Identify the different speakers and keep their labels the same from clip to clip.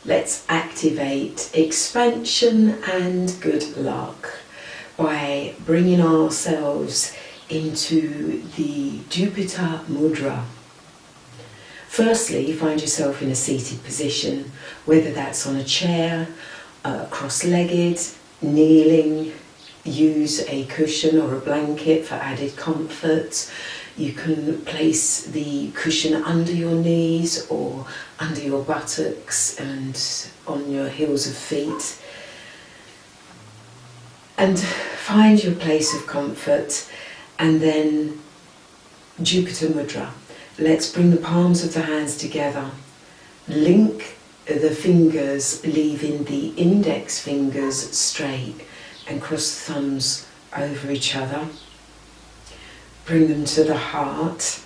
Speaker 1: let's activate expansion and good luck by bringing ourselves into the Jupiter Mudra. Firstly, find yourself in a seated position, whether that's on a chair, cross-legged, kneeling. Use a cushion or a blanket for added comfort. You can place the cushion under your knees or under your buttocks and on your heels of feet. And find your place of comfort, and then Jupiter Mudra. Let's bring the palms of the hands together. Link the fingers, leaving the index fingers straight, and cross the thumbs over each other. Bring them to the heart.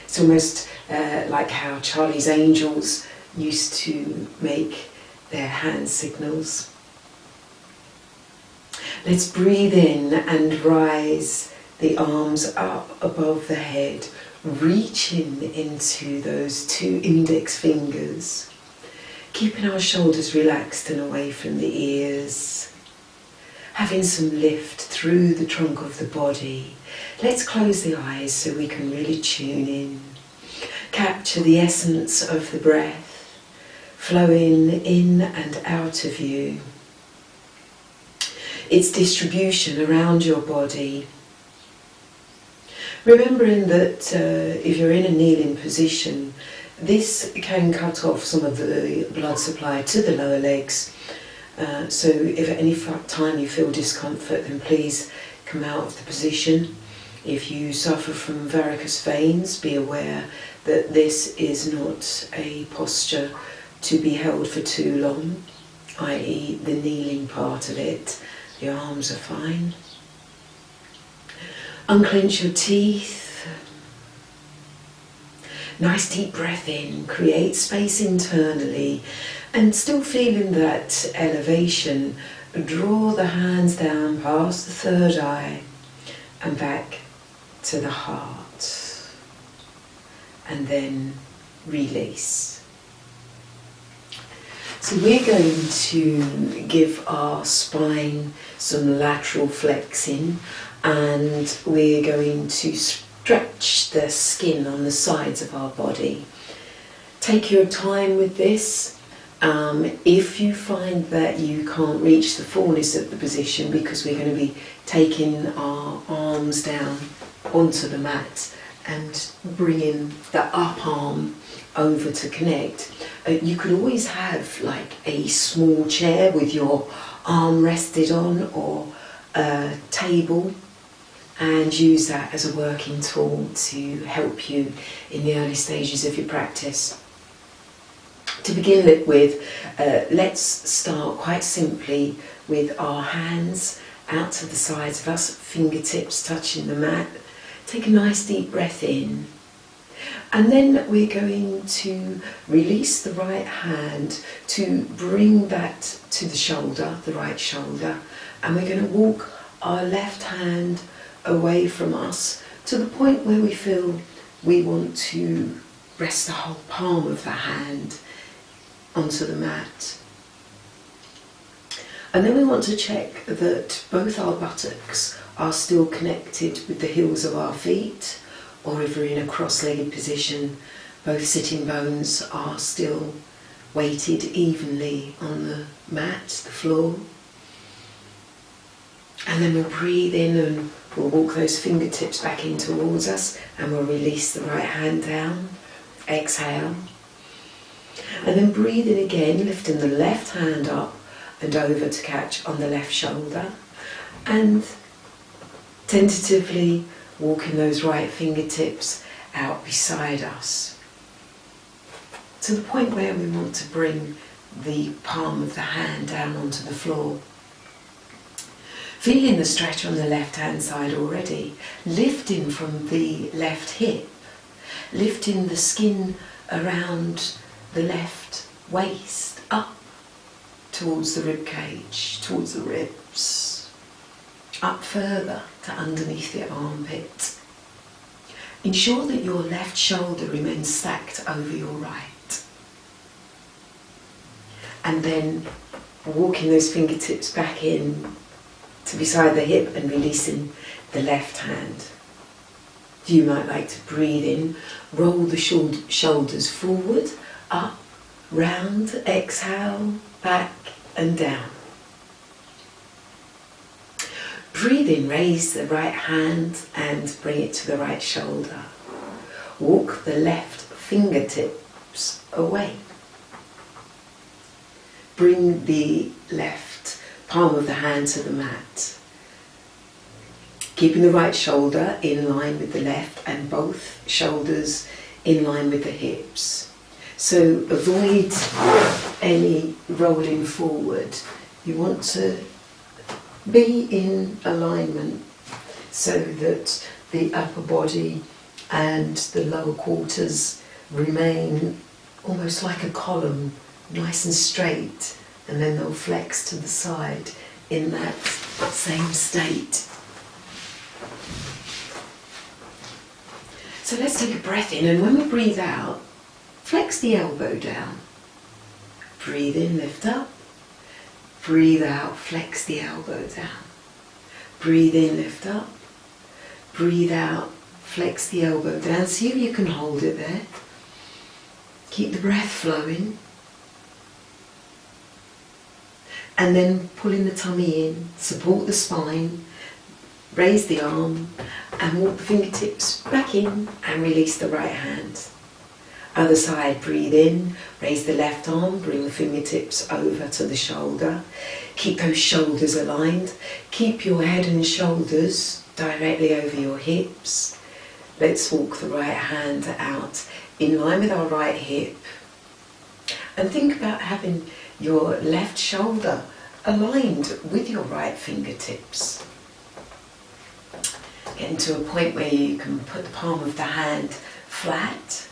Speaker 1: It's almost like how Charlie's Angels used to make their hand signals. Let's breathe in and rise the arms up above the head, reaching into those two index fingers, keeping our shoulders relaxed and away from the ears. Having some lift through the trunk of the body. Let's close the eyes so we can really tune in. Capture the essence of the breath, flowing in and out of you. Its distribution around your body. Remembering that if you're in a kneeling position, this can cut off some of the blood supply to the lower legs. So if at any time you feel discomfort, then please come out of the position. If you suffer from varicose veins, be aware that this is not a posture to be held for too long, i.e. the kneeling part of it. The arms are fine. Unclench your teeth. Nice deep breath in, create space internally, and still feeling that elevation, draw the hands down past the third eye and back to the heart, and then release. So we're going to give our spine some lateral flexing, and we're going to stretch the skin on the sides of our body. Take your time with this. If you find that you can't reach the fullness of the position, because we're going to be taking our arms down onto the mat and bringing the up arm over to connect, you could always have like a small chair with your arm rested on, or a table, and use that as a working tool to help you in the early stages of your practice. To begin with, let's start quite simply with our hands out to the sides of us, fingertips touching the mat. Take a nice deep breath in, and then we're going to release the right hand to bring that to the shoulder, the right shoulder, and we're going to walk our left hand away from us to the point where we feel we want to rest the whole palm of the hand onto the mat. And then we want to check that both our buttocks are still connected with the heels of our feet, or if we're in a cross-legged position, both sitting bones are still weighted evenly on the mat, the floor. And then we'll breathe in and we'll walk those fingertips back in towards us, and we'll release the right hand down. Exhale. And then breathe in again, lifting the left hand up and over to catch on the left shoulder, and tentatively walking those right fingertips out beside us to the point where we want to bring the palm of the hand down onto the floor. Feeling the stretch on the left hand side already, lifting from the left hip, lifting the skin around the left waist up towards the rib cage, towards the ribs, up further to underneath the armpit. Ensure that your left shoulder remains stacked over your right. and then walking those fingertips back in to beside the hip and releasing the left hand. You might like to breathe in, roll the shoulders forward, up, round, exhale, back and down. Breathe in, raise the right hand and bring it to the right shoulder. Walk the left fingertips away. Bring the left palm of the hand to the mat. Keeping the right shoulder in line with the left and both shoulders in line with the hips. So avoid any rolling forward. You want to be in alignment so that the upper body and the lower quarters remain almost like a column, nice and straight, and then they'll flex to the side in that same state. So let's take a breath in, and when we breathe out, flex the elbow down. Breathe in, lift up. Breathe out, flex the elbow down. Breathe in, lift up. Breathe out, flex the elbow down. See if you can hold it there. Keep the breath flowing. And then pulling the tummy in, support the spine, raise the arm and walk the fingertips back in and release the right hand. Other side, breathe in, raise the left arm, bring the fingertips over to the shoulder. Keep those shoulders aligned. Keep your head and shoulders directly over your hips. Let's walk the right hand out in line with our right hip. And think about having your left shoulder aligned with your right fingertips. Getting to a point where you can put the palm of the hand flat,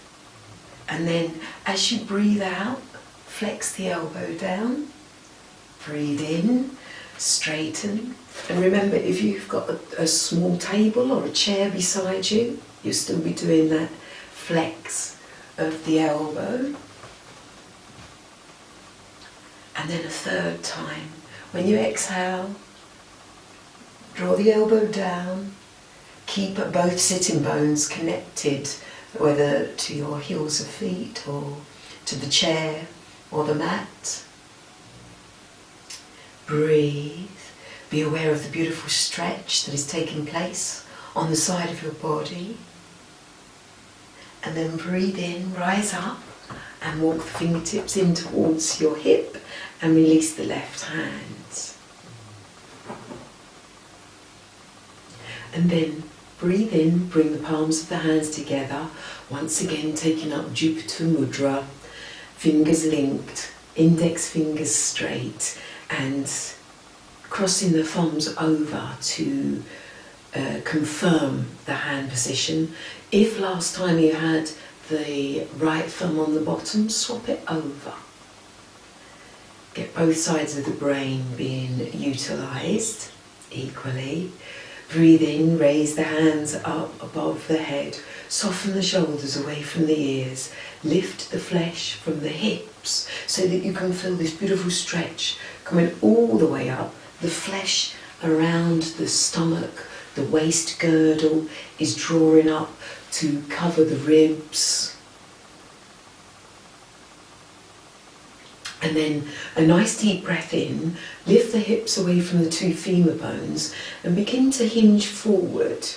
Speaker 1: and then as you breathe out, flex the elbow down, breathe in, straighten, and remember if you've got a small table or a chair beside you, you'll still be doing that flex of the elbow. And then a third time, when you exhale, draw the elbow down, keep both sitting bones connected, whether to your heels of feet or to the chair or the mat. Breathe, be aware of the beautiful stretch that is taking place on the side of your body. And then breathe in, rise up and walk the fingertips in towards your hip and release the left hand. And then breathe in, bring the palms of the hands together, once again taking up Jupiter Mudra, fingers linked, index fingers straight, and crossing the thumbs over to confirm the hand position. If last time you had the right thumb on the bottom, swap it over. Get both sides of the brain being utilised equally. Breathe in, raise the hands up above the head, soften the shoulders away from the ears, lift the flesh from the hips so that you can feel this beautiful stretch coming all the way up. The flesh around the stomach, the waist girdle is drawing up to cover the ribs. And then a nice deep breath in, lift the hips away from the two femur bones and begin to hinge forward.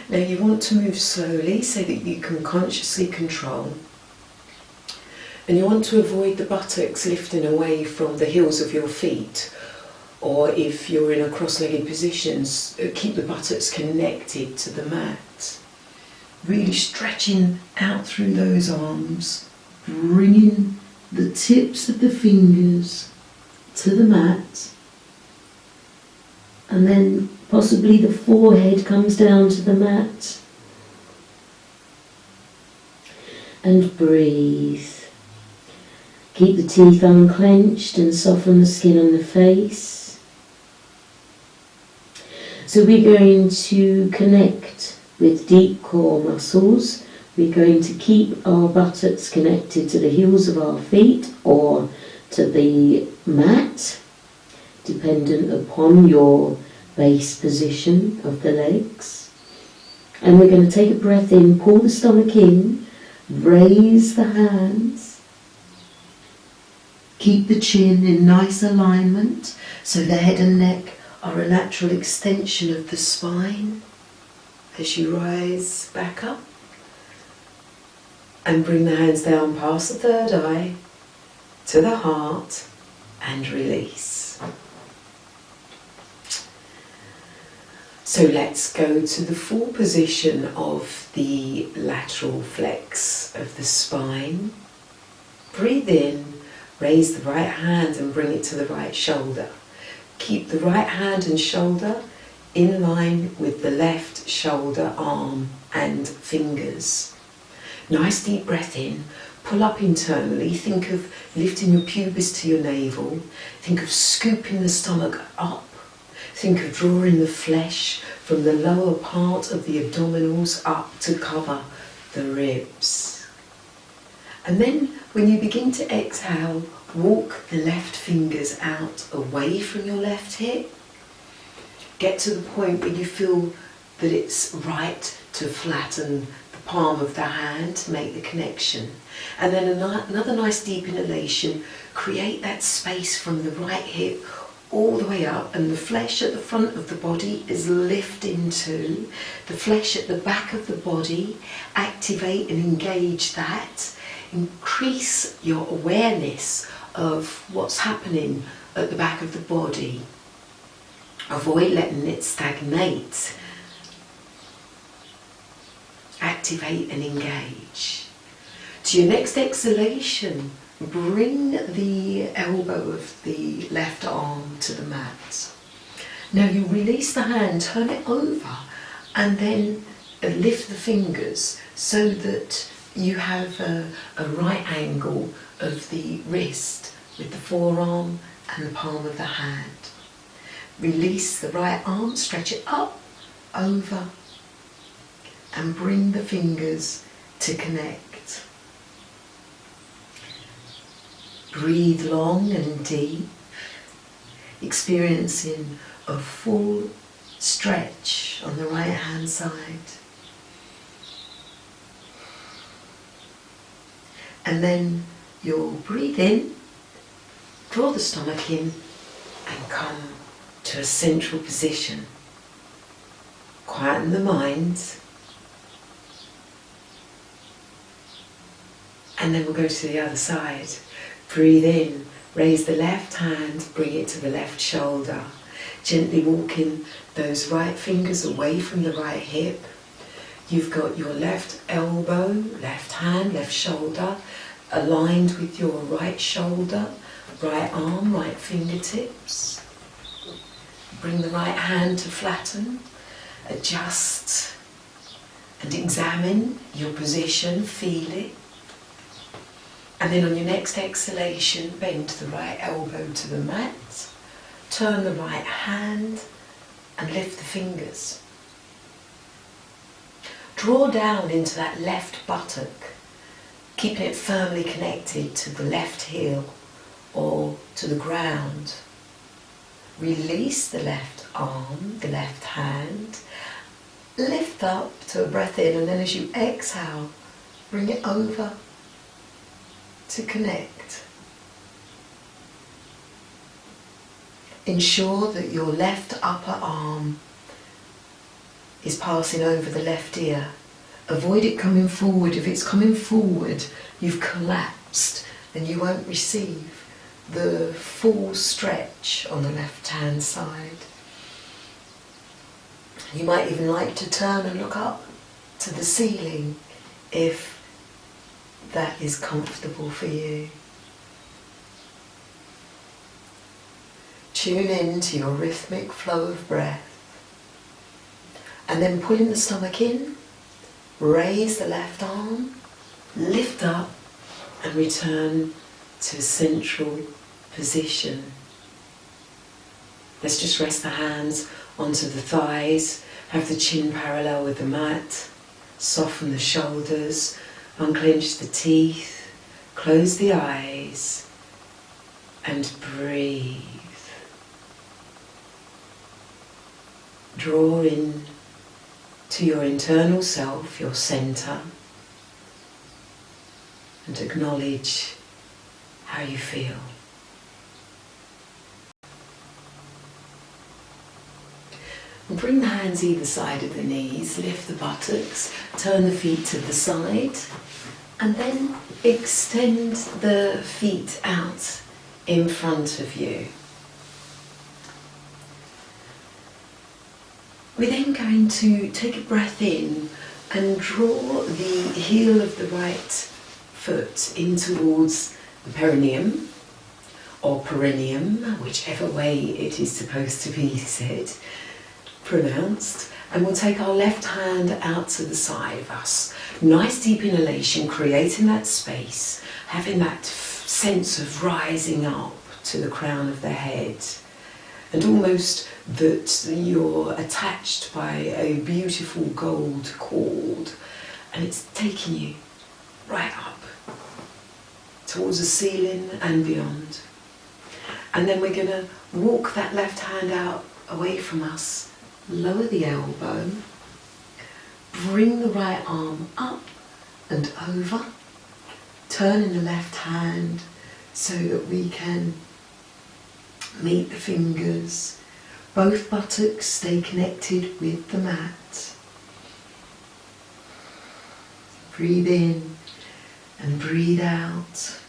Speaker 1: Now you want to move slowly so that you can consciously control. And you want to avoid the buttocks lifting away from the heels of your feet. Or if you're in a cross-legged position, keep the buttocks connected to the mat. Really stretching out through those arms, bringing the tips of the fingers to the mat, and then possibly the forehead comes down to the mat. And breathe. Keep the teeth unclenched and soften the skin on the face. So we're going to connect with deep core muscles. We're going to keep our buttocks connected to the heels of our feet or
Speaker 2: to the mat, dependent upon your base position of the legs. And we're going to take a breath in, pull the stomach in, raise the hands. Keep the chin in nice alignment so the head and neck are a natural extension of the spine as you rise back up. And bring the hands down past the third eye to the heart and release. So let's go to the full position of the lateral flex of the spine. Breathe in, raise the right hand and bring it to the right shoulder. Keep the right hand and shoulder in line with the left shoulder, arm and fingers. Nice deep breath in, pull up internally, think of lifting your pubis to your navel, think of scooping the stomach up, think of drawing the flesh from the lower part of the abdominals up to cover the ribs. And then when you begin to exhale, walk the left fingers out away from your left hip. Get to the point where you feel that it's right to flatten the palm of the hand to make the connection. And then another nice deep inhalation, create that space from the right hip all the way up, and the flesh at the front of the body is lifting too. The flesh at the back of the body, activate and engage that. Increase your awareness of what's happening at the back of the body. Avoid letting it stagnate. Activate and engage. To your next exhalation, bring the elbow of the left arm to the mat. Now you release the hand, turn it over, and then lift the fingers so that you have a right angle of the wrist with the forearm and the palm of the hand. Release the right arm, stretch it up, over, and bring the fingers to connect. Breathe long and deep, experiencing a full stretch on the right hand side. And then you'll breathe in, draw the stomach in, and come to a central position. Quieten the mind. And then we'll go to the other side. Breathe in, raise the left hand, bring it to the left shoulder. Gently walking those right fingers away from the right hip. You've got your left elbow, left hand, left shoulder aligned with your right shoulder, right arm, right fingertips. Bring the right hand to flatten, adjust and examine your position, feel it. And then on your next exhalation, bend the right elbow to the mat, turn the right hand and lift the fingers. Draw down into that left buttock, keeping it firmly connected to the left heel or to the ground. Release the left arm, the left hand, lift up to a breath in, and then as you exhale, bring it over to connect. Ensure that your left upper arm is passing over the left ear. Avoid it coming forward. If it's coming forward, you've collapsed and you won't receive the full stretch on the left hand side. You might even like to turn and look up to the ceiling if that is comfortable for you. Tune in to your rhythmic flow of breath, and then pulling the stomach in, raise the left arm, lift up and return to a central position. Let's just rest the hands onto the thighs, have the chin parallel with the mat, soften the shoulders, unclench the teeth, close the eyes,
Speaker 1: and breathe. Draw in to your internal self, your centre, and acknowledge how you feel. And bring the hands either side of the knees, lift the buttocks, turn the feet to the side, and then extend the feet out in front of you. We're then going to take a breath in and draw the heel of the right foot in towards the perineum or perineum, whichever way it is supposed to be said, pronounced, and we'll take our left hand out to the side of us. Nice deep inhalation, creating that space, having that sense of rising up to the crown of the head, and almost that you're attached by a beautiful gold cord, and it's taking you right up towards the ceiling and beyond. And then we're going to walk that left hand out away from us, lower the elbow, bring the right arm up and over, turning the left hand so that we can meet the fingers. Both buttocks stay connected with the mat. Breathe in and breathe out.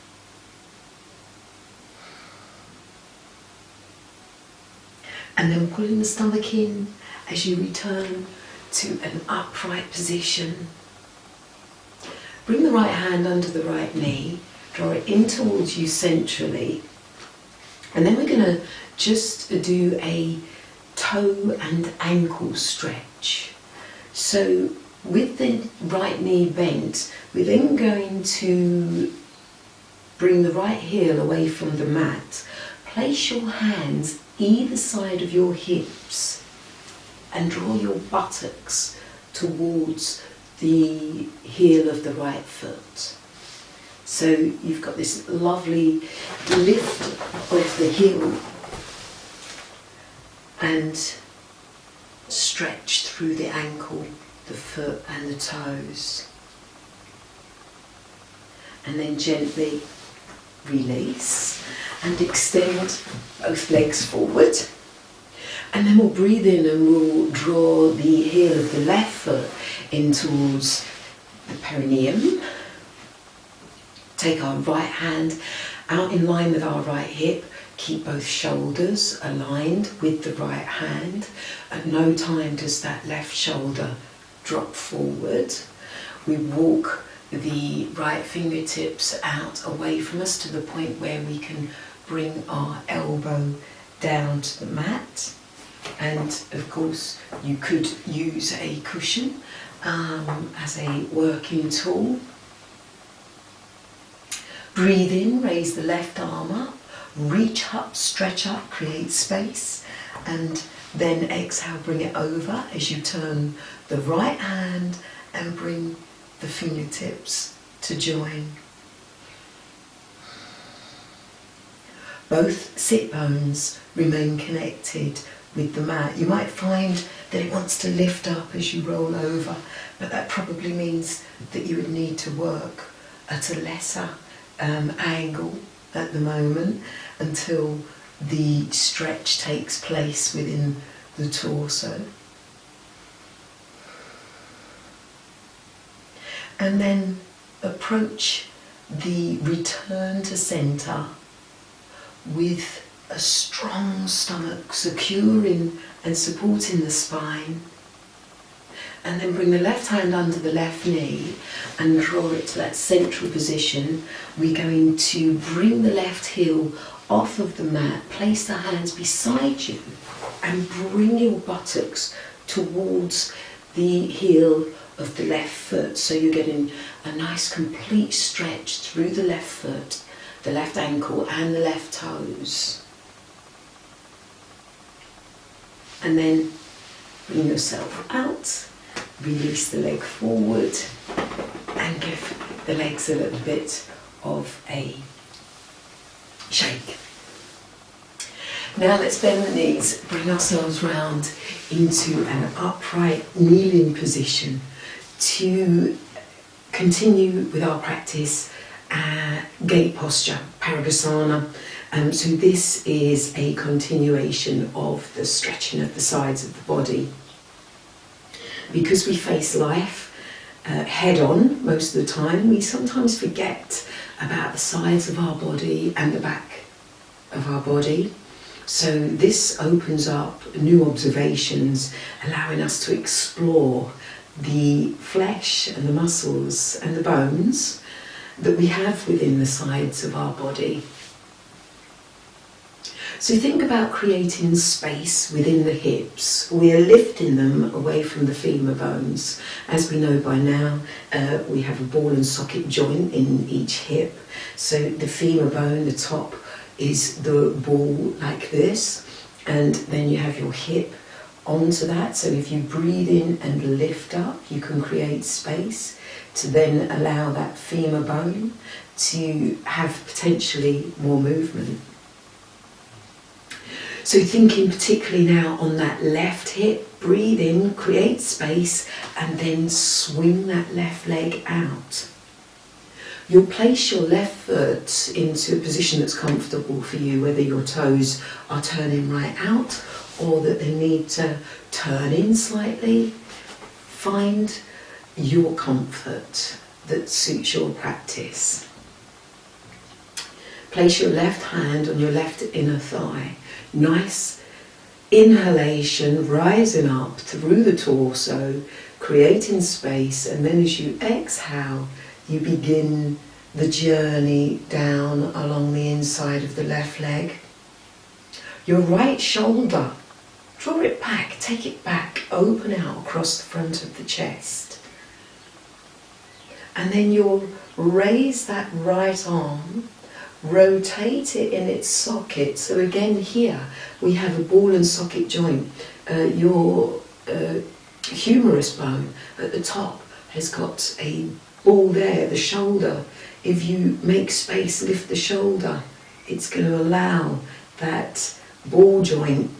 Speaker 1: And then pulling the stomach in as you return to an upright position. Bring the right hand under the right knee, draw it in towards you centrally, and then we're going to just do a toe and ankle stretch. So with the right knee bent, we're then going to bring the right heel away from the mat. Place your hands either side of your hips and draw your buttocks towards the heel of the right foot. So you've got this lovely lift of the heel and stretch through the ankle, the foot and the toes. And then gently release and extend both legs forward. And then we'll breathe in and we'll draw the heel of the left foot in towards the perineum. Take our right hand out in line with our right hip. Keep both shoulders aligned with the right hand. At no time does that left shoulder drop forward. We walk the right fingertips out away from us to the point where we can bring our elbow down to the mat. And of course you could use a cushion as a working tool. Breathe in, raise the left arm up, reach up, stretch up, create space, and then exhale, bring it over as you turn the right hand and bring the fingertips to join. Both sit bones remain connected with the mat. You might find that it wants to lift up as you roll over, but that probably means that you would need to work at a lesser angle at the moment until the stretch takes place within the torso. And then approach the return to centre with a strong stomach, securing and supporting the spine. And then bring the left hand under the left knee and draw it to that central position. We're going to bring the left heel off of the mat, place the hands beside you and bring your buttocks towards the heel of the left foot. So you're getting a nice complete stretch through the left foot, the left ankle and the left toes. And then bring yourself out. Release the leg forward and give the legs a little bit of a shake. Now let's bend the knees, bring ourselves round into an upright kneeling position to continue with our practice, gate posture, Parigrasana. So this is a continuation of the stretching of the sides of the body. Because we face life head on most of the time, we sometimes forget about the sides of our body and the back of our body. So this opens up new observations, allowing us to explore the flesh and the muscles and the bones that we have within the sides of our body. So think about creating space within the hips. We are lifting them away from the femur bones. As we know by now, we have a ball and socket joint in each hip. So the femur bone, the top, is the ball like this, and then you have your hip onto that. So if you breathe in and lift up, you can create space to then allow that femur bone to have potentially more movement. So thinking particularly now on that left hip, breathe in, create space, and then swing that left leg out. You'll place your left foot into a position that's comfortable for you, whether your toes are turning right out or that they need to turn in slightly. Find your comfort that suits your practice. Place your left hand on your left inner thigh. Nice inhalation, rising up through the torso, creating space, and then as you exhale, you begin the journey down along the inside of the left leg. Your right shoulder, draw it back, take it back, open out across the front of the chest. And then you'll raise that right arm, rotate it in its socket. So again here we have a ball and socket joint. Your humerus bone at the top has got a ball there, the shoulder. If you make space, lift the shoulder, it's going to allow that ball joint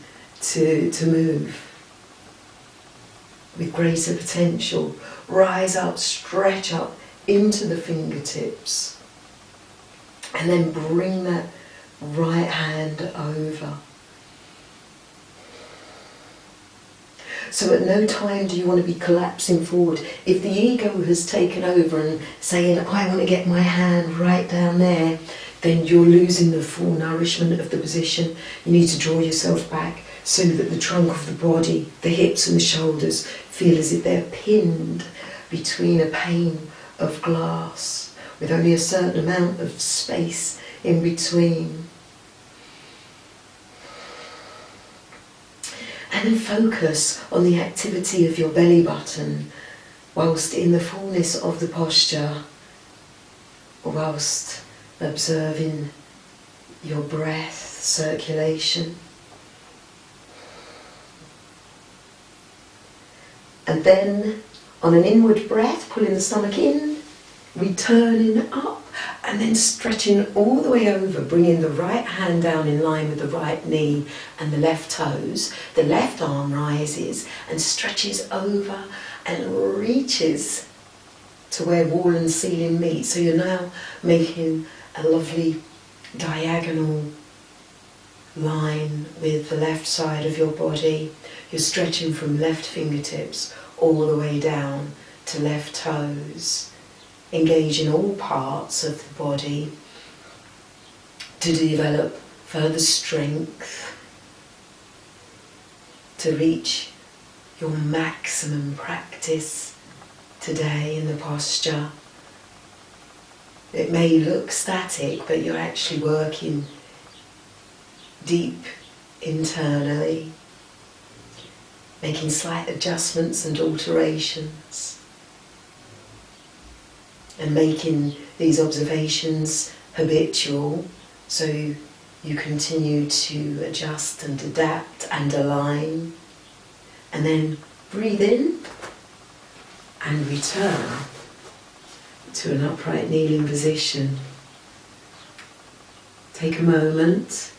Speaker 1: to move with greater potential. Rise up, stretch up into the fingertips, and then bring that right hand over. So at no time do you want to be collapsing forward. If the ego has taken over and saying, I want to get my hand right down there, then you're losing the full nourishment of the position. You need to draw yourself back so that the trunk of the body, the hips and the shoulders feel as if they're pinned between a pane of glass with only a certain amount of space in between. And then focus on the activity of your belly button whilst in the fullness of the posture, whilst observing your breath, circulation. And then on an inward breath, pulling the stomach in, returning up, and then stretching all the way over, bringing the right hand down in line with the right knee and the left toes. The left arm rises and stretches over and reaches to where wall and ceiling meet. So you're now making a lovely diagonal line with the left side of your body. You're stretching from left fingertips all the way down to left toes, engaging all parts of the body to develop further strength, to reach your maximum practice today in the posture. It may look static, but you're actually working deep internally, making slight adjustments and alterations, and making these observations habitual, so you continue to adjust and adapt and align. And then breathe in and return to an upright kneeling position. Take a moment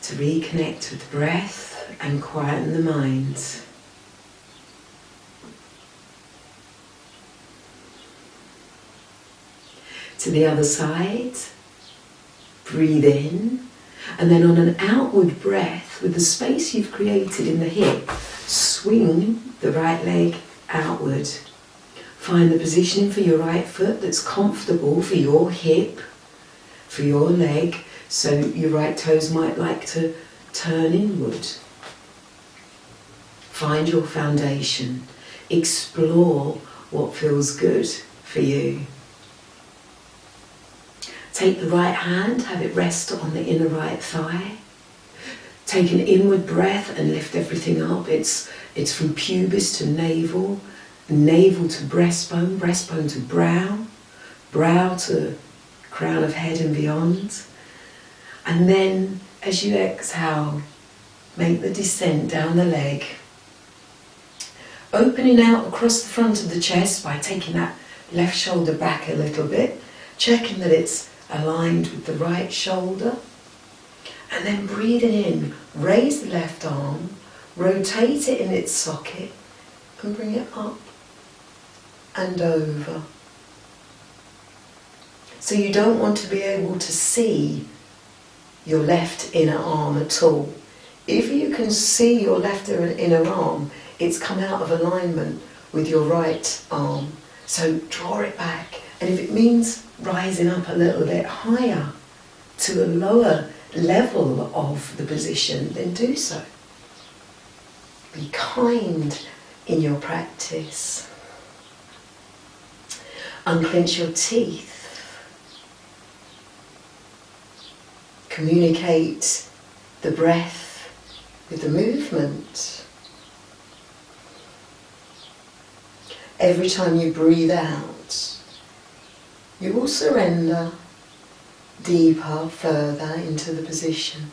Speaker 2: to reconnect with the breath and quieten the mind. To the other side, breathe in, and then on an outward breath, with the space you've created in the hip, swing the right leg outward. Find the positioning for your right foot that's comfortable for your hip, for your leg, so your right toes might like to turn inward. Find your foundation. Explore what feels good for you. Take the right hand, have it rest on the inner right thigh. Take an inward breath and lift everything up. It's from pubis to navel, navel to breastbone, breastbone to brow, brow to crown of head and beyond. And then, as you exhale, make the descent down the leg, opening out across the front of the chest by taking that left shoulder back a little bit, checking that it's aligned with the right shoulder, and then breathing in, raise the left arm, rotate it in its socket, and bring it up and over. So you don't want to be able to see your left inner arm at all. If you can see your left inner arm, it's come out of alignment with your right arm. So draw it back. And if it means rising up a little bit higher to a lower level of the position, then do so. Be kind in your practice. Unclench your teeth. Communicate the breath with the movement. Every time you breathe out, you will surrender deeper, further into the position.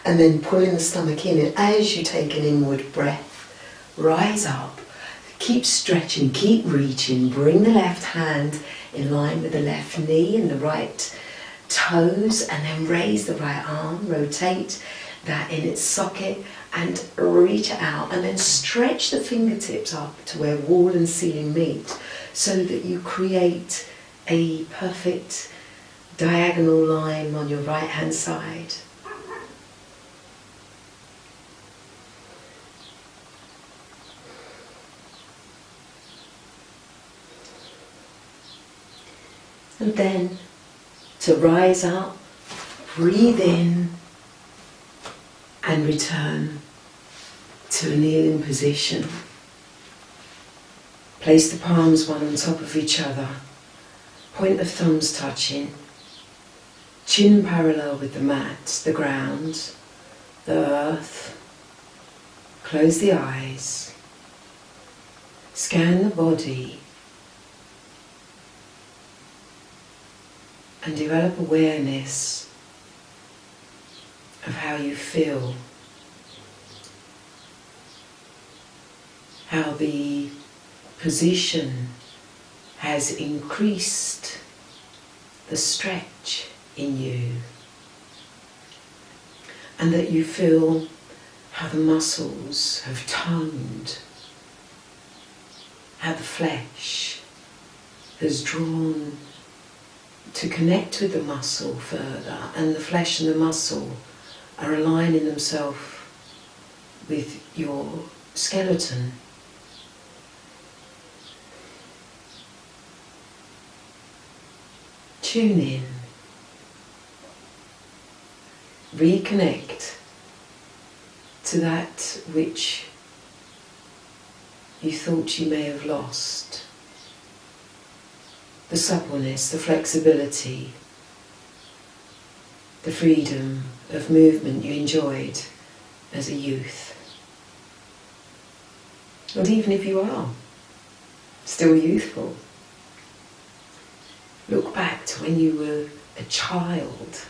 Speaker 2: And then pulling the stomach in, and as you take an inward breath, rise up. Keep stretching, keep reaching, bring the left hand in line with the left knee and the right toes, and then raise the right arm, rotate that in its socket and reach it out, and then stretch the fingertips up to where wall and ceiling meet so that you create a perfect diagonal line on your right hand side. And then to rise up, breathe in and return to a kneeling position. Place the palms one on top of each other, point of thumbs touching, chin parallel with the mat, the ground, the earth. Close the eyes, scan the body, and develop awareness of how you feel, how the position has increased the stretch in you, and that you feel how the muscles have toned, how the flesh has drawn to connect with the muscle further, and the flesh and the muscle are aligning themselves with your skeleton. Tune in. Reconnect to that which you thought you may have lost. The suppleness, the flexibility, the freedom of movement you enjoyed as a youth. And even if you are still youthful, look back to when you were a child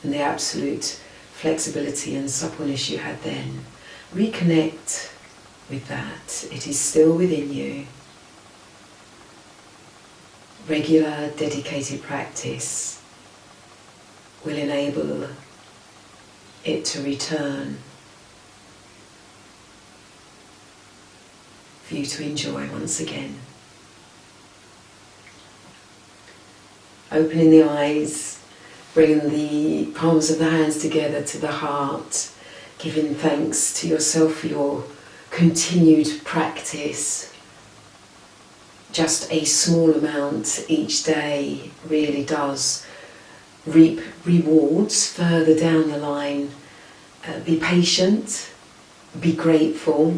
Speaker 2: and the absolute flexibility and suppleness you had then. Reconnect with that. It is still within you. regular, dedicated practice will enable it to return for you to enjoy once again. Opening the eyes, bringing the palms of the hands together to the heart, giving thanks to yourself for your continued practice. Just a small amount each day really does reap rewards further down the line. Be patient, be grateful,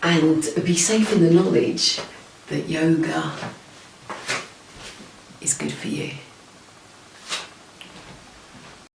Speaker 2: and be safe in the knowledge that yoga is good for you.